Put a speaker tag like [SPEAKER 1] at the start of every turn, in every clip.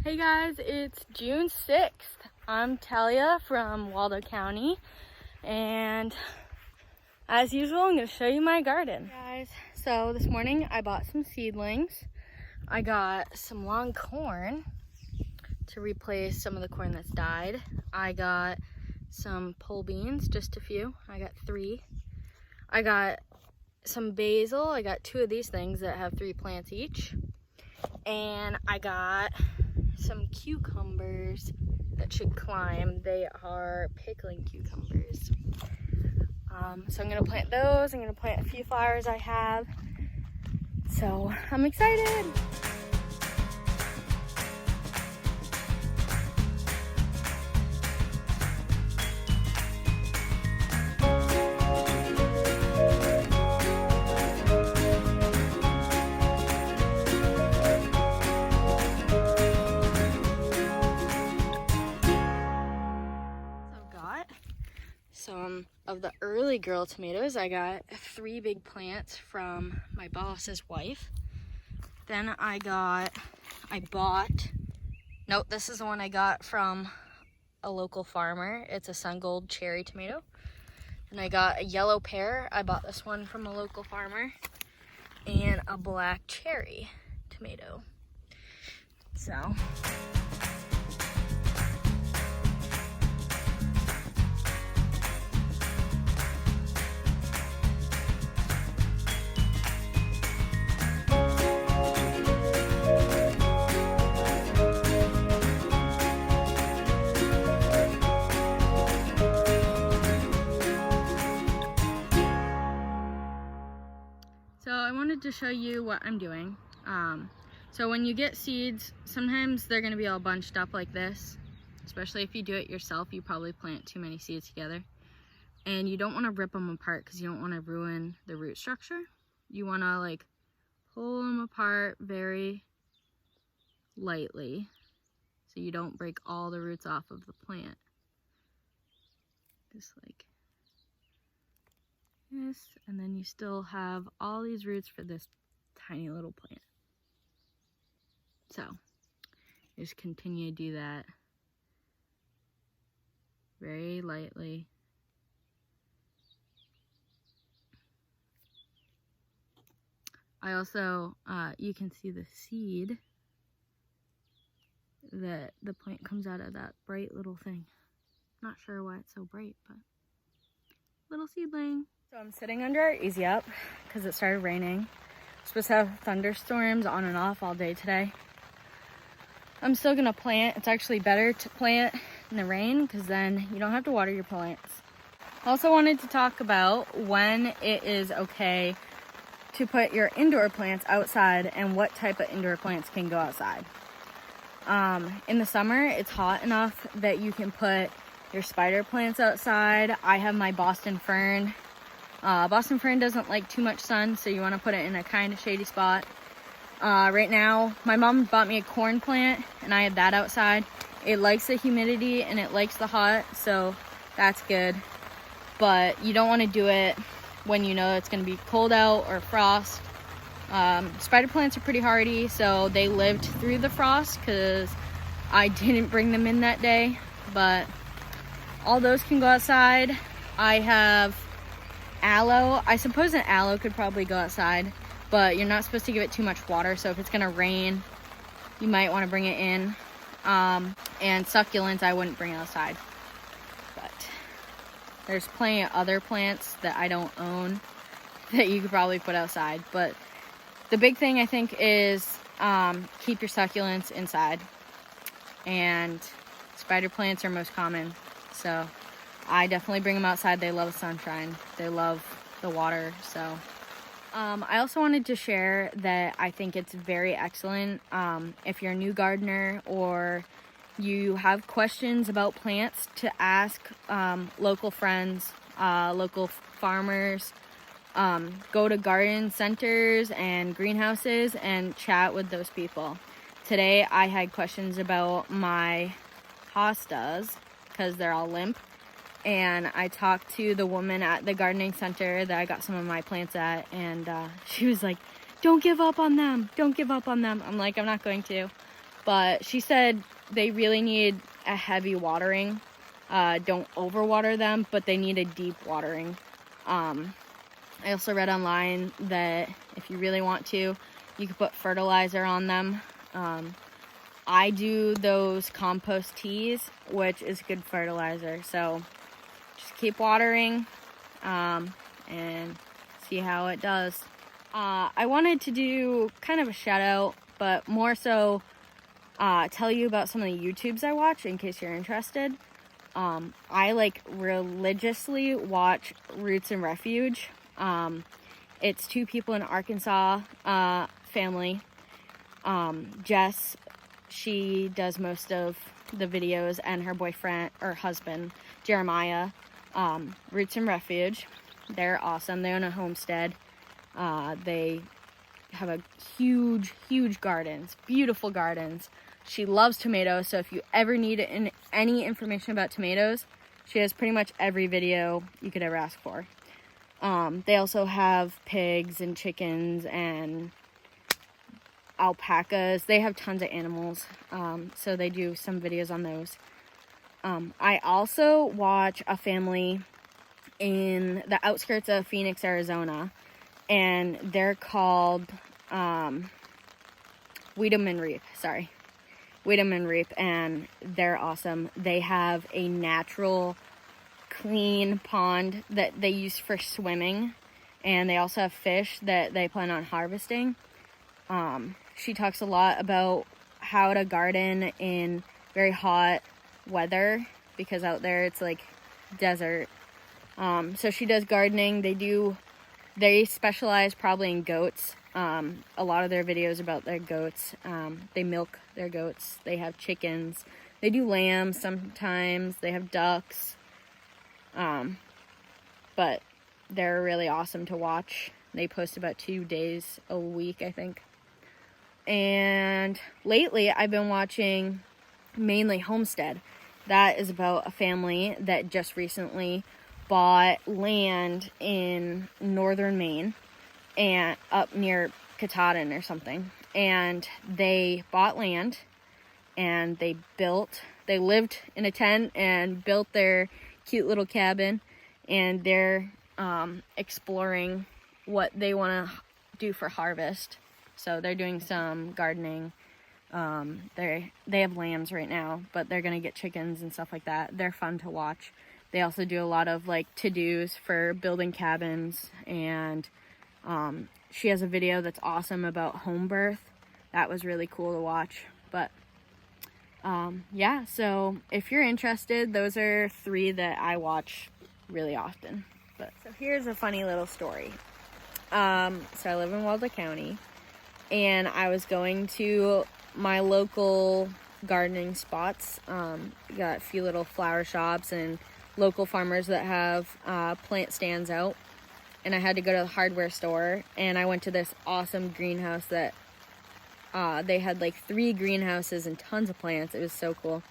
[SPEAKER 1] Hey guys, it's June 6th. I'm Talia from Waldo County, and as usual, I'm going to show you my garden. Guys, so this morning I bought some seedlings. I got some long corn to replace some of the corn that's died. I got some pole beans, just a few. I got 3. I got some basil. I got 2 of these things that have 3 plants each. And I got some cucumbers that should climb. They are pickling cucumbers. So I'm gonna plant those. I'm gonna plant a few flowers I have. So I'm excited. Some of the early girl tomatoes. I got 3 big plants from my boss's wife. Then this is the one I got from a local farmer. It's a sun gold cherry tomato. And I got a yellow pear. I bought this one from a local farmer. And a black cherry tomato. So I wanted to show you what I'm doing. So when you get seeds, sometimes they're going to be all bunched up like this. Especially if you do it yourself, you probably plant too many seeds together. And you don't want to rip them apart because you don't want to ruin the root structure. You want to pull them apart very lightly so you don't break all the roots off of the plant. Just like this, and then you still have all these roots for this tiny little plant. So just continue to do that very lightly. I also, you can see the seed that the plant comes out of, that bright little thing. Not sure why it's so bright, but little seedling. So I'm sitting under our easy up because it started raining. We're supposed to have thunderstorms on and off all day today. I'm still gonna plant. It's actually better to plant in the rain because then you don't have to water your plants. I also wanted to talk about when it is okay to put your indoor plants outside and what type of indoor plants can go outside. In the summer, it's hot enough that you can put your spider plants outside. I have my Boston fern. Boston fern doesn't like too much sun, so you want to put it in a kind of shady spot. Right now, my mom bought me a corn plant, and I have that outside. It likes the humidity, and it likes the hot, so that's good. But you don't want to do it when you know it's going to be cold out or frost. Spider plants are pretty hardy, so they lived through the frost because I didn't bring them in that day. But all those can go outside. I have aloe. I suppose an aloe could probably go outside, but you're not supposed to give it too much water, so if it's gonna rain, you might want to bring it in. And succulents, I wouldn't bring outside. But there's plenty of other plants that I don't own that you could probably put outside. But the big thing, I think, is keep your succulents inside. And spider plants are most common, so I definitely bring them outside. They love the sunshine. They love the water. So I also wanted to share that I think it's very excellent if you're a new gardener or you have questions about plants to ask local friends, local farmers. Go to garden centers and greenhouses and chat with those people. Today I had questions about my hostas because they're all limp. And I talked to the woman at the gardening center that I got some of my plants at, and she was like, don't give up on them. Don't give up on them. I'm like, I'm not going to. but she said they really need a heavy watering. Don't overwater them, but they need a deep watering. I also read online that if you really want to, you could put fertilizer on them. I do those compost teas, which is good fertilizer. So just keep watering and see how it does. I wanted to do kind of a shout out, but more so tell you about some of the YouTubes I watch in case you're interested. I like religiously watch Roots and Refuge. It's two people in Arkansas, family. Jess, she does most of the videos, and her boyfriend or husband, Jeremiah. Roots and Refuge. They're awesome. They own a homestead. They have a huge gardens, beautiful gardens. She loves tomatoes, so if you ever need any information about tomatoes, she has pretty much every video you could ever ask for. They also have pigs and chickens and alpacas. They have tons of animals, so they do some videos on those. I also watch a family in the outskirts of Phoenix, Arizona, and they're called Weed'em and Reap. Weed'em and Reap, and they're awesome. They have a natural, clean pond that they use for swimming, and they also have fish that they plan on harvesting. She talks a lot about how to garden in very hot weather, because out there it's like desert. So she does gardening. They specialize probably in goats. A lot of their videos about their goats. They milk their goats. They have chickens. They do lambs sometimes. They have ducks. But they're really awesome to watch. They post about 2 days a week, I think. And lately I've been watching mainly Homestead. That is about a family that just recently bought land in northern Maine and up near Katahdin or something. And they bought land and they lived in a tent and built their cute little cabin, and they're exploring what they want to do for harvest. So they're doing some gardening. They have lambs right now, but they're gonna get chickens and stuff like that. They're fun to watch. They also do a lot of like to-dos for building cabins, and she has a video that's awesome about home birth. That was really cool to watch. But yeah, so if you're interested, those are 3 that I watch really often. But so here's a funny little story. So I live in Waldo County, and I was going to my local gardening spots. Got a few little flower shops and local farmers that have plant stands out, and I had to go to the hardware store, and I went to this awesome greenhouse that they had like 3 greenhouses and tons of plants. It was so cool.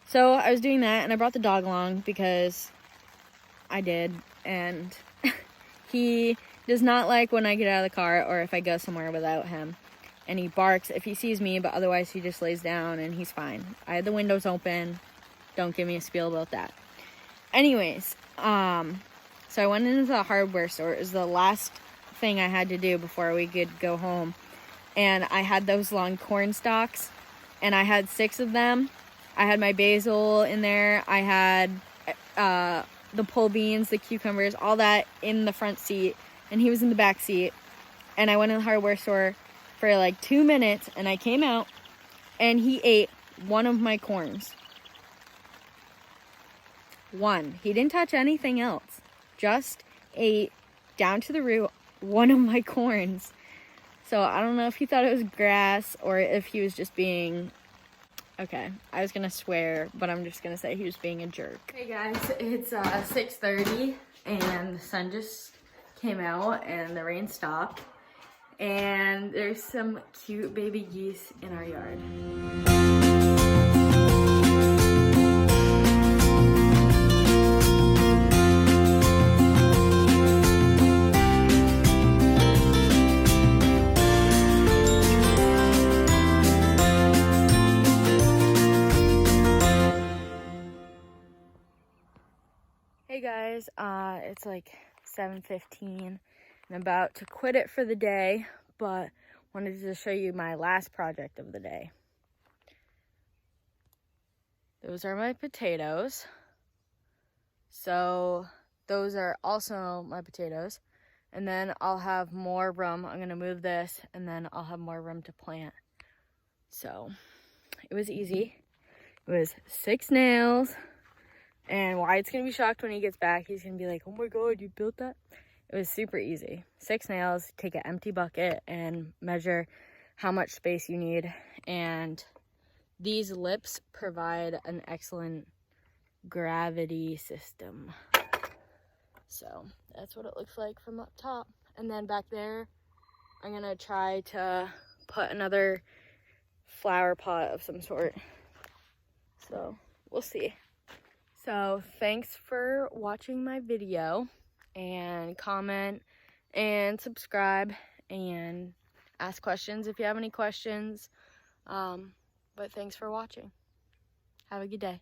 [SPEAKER 1] So I was doing that, and I brought the dog along because I did, and he does not like when I get out of the car or if I go somewhere without him. And he barks if he sees me, but otherwise he just lays down and he's fine. I had the windows open. Don't give me a spiel about that. Anyways, so I went into the hardware store. It was the last thing I had to do before we could go home. And I had those long corn stalks, and I had 6 of them. I had my basil in there. I had the pole beans, the cucumbers, all that in the front seat, and he was in the back seat. And I went in the hardware store for like 2 minutes, and I came out, and he ate one of my corns. One. He didn't touch anything else. Just ate down to the root one of my corns. So I don't know if he thought it was grass or if he was just being... Okay, I was gonna swear, but I'm just gonna say he was being a jerk. Hey guys, it's 6:30 and the sun just came out and the rain stopped. And there's some cute baby geese in our yard. Hey guys, it's like 7:15 and I'm about to quit it for the day, but wanted to show you my last project of the day. Those are my potatoes. So those are also my potatoes. And then I'll have more room. I'm gonna move this and then I'll have more room to plant. So it was easy. It was 6 nails. And Wyatt's gonna be shocked when he gets back. He's gonna be like, oh my God, you built that? It was super easy. 6 nails, take an empty bucket and measure how much space you need. And these lips provide an excellent gravity system. So that's what it looks like from up top. And then back there, I'm gonna try to put another flower pot of some sort. So we'll see. So thanks for watching my video, and comment and subscribe and ask questions if you have any questions. But thanks for watching. Have a good day.